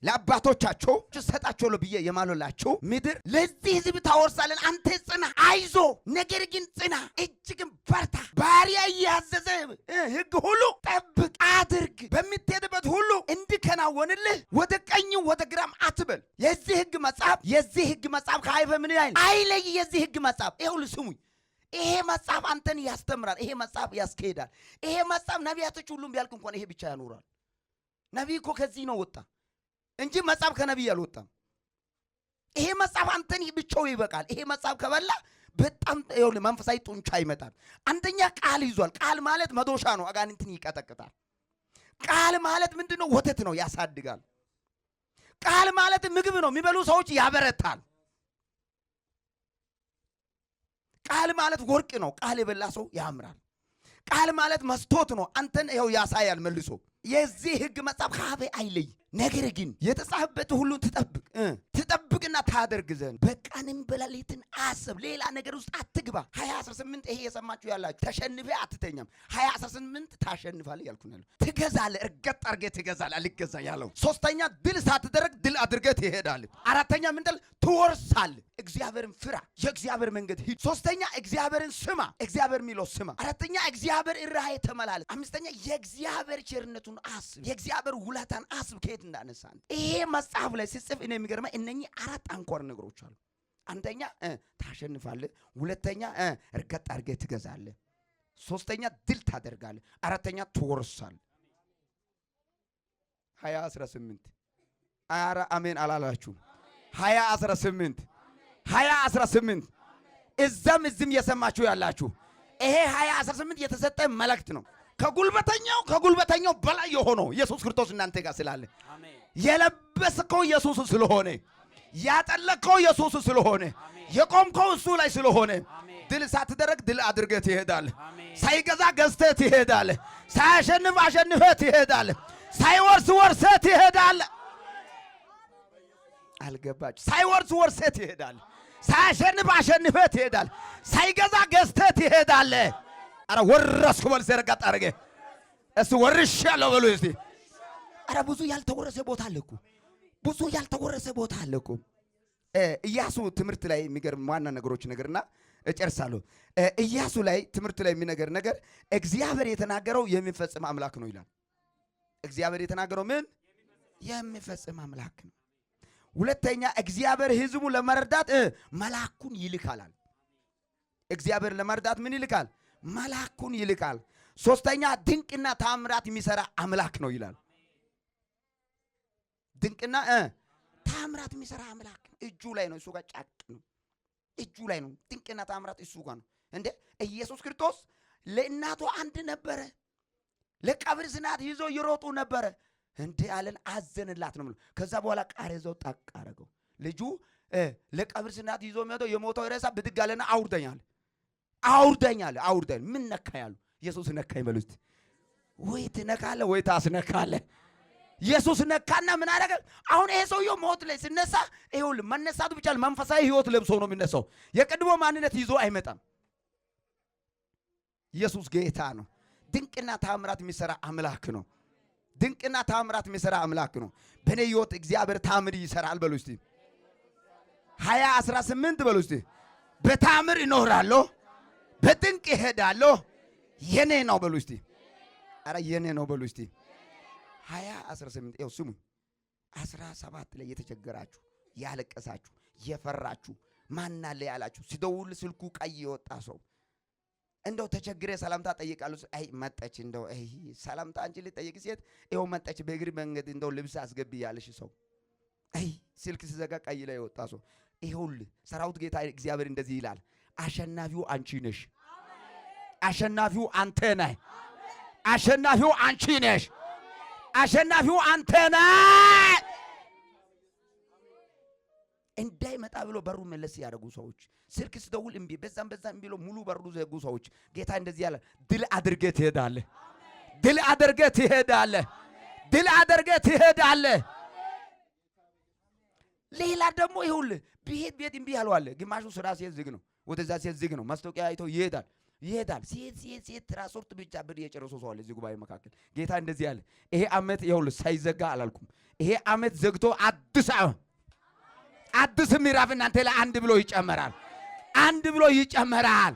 ለአባቶቻቸው ሰጣቸዋለሁ ብዬ የማለላቸው ምድር ለዚህ ሕዝብ ታወርሳለን። አንተ ጽና፣ አይዞ፣ ነገር ግን ጽና፣ እጅግም በርታ፣ ባሪያ ያዘዘ ሕግ ሁሉ ጠብቅ፣ አድርግ፣ በምትሄድበት ሁሉ እንዲከናወንልህ ወደ ቀኝ ወደ ግራም አትበል። የዚህ ሕግ መጽሐፍ ከአይፈ ምን አይለይ። የዚህ ሕግ መጽሐፍ ይኸውልህ ስሙኝ። ይሄ መጽሐፍ አንተን ያስተምራል። ይሄ መጽሐፍ ያስኬዳል። ይሄ መጽሐፍ ነቢያቶች ሁሉም ቢያልቅ እንኳን ይሄ ብቻ ያኖራል። ነቢይ እኮ ከዚህ ነው ወጣ እንጂ መጽሐፍ ከነቢይ አልወጣም። ይሄ መጽሐፍ አንተን ብቻው ይበቃል። ይሄ መጽሐፍ ከበላ በጣም ይኸውልህ መንፈሳዊ ጡንቻ ይመጣል። አንደኛ ቃል ይዟል። ቃል ማለት መዶሻ ነው፣ አጋንንትን ይቀጠቅጣል። ቃል ማለት ምንድነው? ወተት ነው፣ ያሳድጋል። ቃል ማለት ምግብ ነው፣ የሚበሉ ሰዎች ያበረታል። ቃል ማለት ወርቅ ነው፣ ቃል የበላ ሰው ያምራል። ቃል ማለት መስቶት ነው፣ አንተን ይኸው ያሳያል መልሶ። የዚህ ሕግ መጽሐፍ ከአፌ አይለይ፣ ነገር ግን የተጻፈበት ሁሉ ትጠብቅና ታደርግ ዘንድ በቀንም በሌሊትም አስብ። ሌላ ነገር ውስጥ አትግባ። 2018 ይሄ የሰማችሁ ያላችሁ ተሸንፈ አትተኛም። 2018 ታሸንፋለህ ያልኩ ነው። ትገዛለህ፣ እርግጥ አድርገህ ትገዛለህ። አልገዛ ያለው ሶስተኛ ድል ሳትደረግ ድል አድርገህ ትሄዳለህ። አራተኛ ምንድነው? ትወርሳለህ። እግዚአብሔርን ፍራ፣ የእግዚአብሔር መንገድ ሂድ። ሶስተኛ እግዚአብሔርን ስማ፣ እግዚአብሔር የሚለው ስማ። አራተኛ እግዚአብሔር ራእይ ተመላለስ። አምስተኛ የእግዚአብሔር ቸርነቱን አስብ፣ የእግዚአብሔር ውለታን አስብ ከየት እንዳነሳን። ይሄ መጽሐፍ ላይ ሲጽፍ እኔ የሚገርመኝ እነኚህ አራት አንኳር ነገሮች አሉ። አንደኛ ታሸንፋለህ፣ ሁለተኛ እርግጥ አድርገህ ትገዛለህ፣ ሶስተኛ ድል ታደርጋለህ፣ አራተኛ ትወርሳለህ። 2018 አረ አሜን አላላችሁ? 2018 እዝም የሰማችሁ ያላችሁ ይሄ 2018 የተሰጠ መልእክት ነው። ከጉልበተኛው በላይ የሆነው ኢየሱስ ክርስቶስ እናንተ ጋር ስላለ፣ የለበስከው ኢየሱስ ስለሆነ፣ ያጠለቀው ኢየሱስ ስለሆነ፣ የቆምከው እሱ ላይ ስለሆነ ድል ሳትደረግ ድል አድርገህ ትሄዳለህ። ሳይገዛ ገዝተህ ትሄዳለህ። ሳያሸንፍ አሸንፈህ ትሄዳለህ። ሳይወርስ ወርሰህ ትሄዳለህ። አልገባችሁ? ሳይወርስ ወርሰህ ትሄዳለህ። ሳያሸንፍ አሸንፈህ ትሄዳለህ። ሳይገዛ ገዝተህ ትሄዳለህ። አረ ወረስኩ በል ዘርጋት አረገ እሱ ወርሻለሁ በሉ እስቲ። አረ ብዙ ያልተወረሰ ቦታ አለ እኮ፣ ብዙ ያልተወረሰ ቦታ አለ እኮ። ኢያሱ ትምህርት ላይ የሚገርም ዋና ነገሮች ነገርና እጨርሳለሁ። ኢያሱ ላይ ትምህርት ላይ የሚነገር ነገር እግዚአብሔር የተናገረው የሚፈጽም አምላክ ነው ይላል። እግዚአብሔር የተናገረው ምን የሚፈጽም አምላክ ነው። ሁለተኛ እግዚአብሔር ሕዝቡ ለመርዳት መልአኩን ይልካል። እግዚአብሔር ለመርዳት ምን ይልካል? መልአኩን ይልካል። ሶስተኛ ድንቅና ታምራት የሚሰራ አምላክ ነው ይላል። ድንቅና ታምራት የሚሰራ አምላክ ነው። እጁ ላይ ነው፣ እሱ ጋር ጫቅ ነው፣ እጁ ላይ ነው። ድንቅና ታምራት እሱ ጋር ነው። እንዴ ኢየሱስ ክርስቶስ ለእናቱ አንድ ነበረ፣ ለቀብር ዝናት ይዞ ይሮጡ ነበረ። እንዴ አለን፣ አዘንላት ነው። ከዛ በኋላ ቃሬዛው ጣቅ አረገው። ልጁ ለቀብር ዝናት ይዞ የሚሄደው የሞተው ሬሳ ብድግ አለና አውርደኛል። ምን ነካ ያሉ? ኢየሱስ ነካኝ በሉት። ወይ ትነካለህ ወይ ታስነካለህ። ኢየሱስ ነካና ምን አደረገ? አሁን ይሄ ሰውዬው ሞት ላይ ሲነሳ ይኸውልህ መነሳቱ ብቻ መንፈሳዊ ህይወት ለብሶ ነው የሚነሳው። የቀድሞ ማንነት ይዞ አይመጣም። ኢየሱስ ጌታ ነው። ድንቅና ታምራት የሚሰራ አምላክ ነው። ድንቅና ታምራት የሚሰራ አምላክ ነው። በኔ ህይወት እግዚአብሔር ታምር ይሰራል በሉ እስቲ። 2018 በሉ እስቲ። በታምር እኖራለሁ፣ በድንቅ እሄዳለሁ፣ የኔ ነው በሉ እስቲ። አረ የኔ ነው በሉ እስቲ። 2018 ይኸው ስሙ። 17 ላይ የተቸገራችሁ ያለቀሳችሁ የፈራችሁ ማን አለ ያላችሁ ሲደውል ስልኩ ቀይ የወጣ ሰው እንደው ተቸግሬ ሰላምታ ጠይቃለሁ። አይ መጣች እንደው አይ ሰላምታ አንቺ ልጠይቅ ሴት ይኸው መጣች በእግር መንገድ እንደው ልብስ አስገቢ ያለሽ ሰው አይ ስልክ ሲዘጋ ቀይ ላይ የወጣ ሰው ይኸውልህ ሰራዊት ጌታ እግዚአብሔር እንደዚህ ይላል። አሸናፊው አንቺ ነሽ። አሸናፊው አንተ ነህ። አሸናፊው አንቺ ነሽ። አሸናፊው አንተ ነህ። እንዳይመጣ ብሎ በሩ መለስ ያደረጉ ሰዎች ስልክ ሲደውል እምቢ በዛም እምቢ ብሎ ሙሉ በሩ ዘጉ ሰዎች ጌታ እንደዚህ ያለ ድል አድርገህ ትሄዳለህ። ድል አድርገህ ትሄዳለህ። ድል አድርገህ ትሄዳለህ። ሌላ ደግሞ ይኸውልህ ቤት እምቢ ያለው አለ። ግማሹ ስራ ሲያዝ ዝግ ነው፣ ወደዛ ሲያዝ ዝግ ነው። ማስታወቂያ አይቶ ይሄዳል። ይሄዳል። ሲሄድ ትራንስፖርት ብቻ ብር የጨረሱ ሰው አለ እዚህ ጉባኤ መካከል። ጌታ እንደዚህ አለ፣ ይሄ ዓመት ይኸውልህ ሳይዘጋ አላልኩም። ይሄ ዓመት ዘግቶ አዲስ ምዕራፍ እናንተ ላይ አንድ ብሎ ይጨመራል።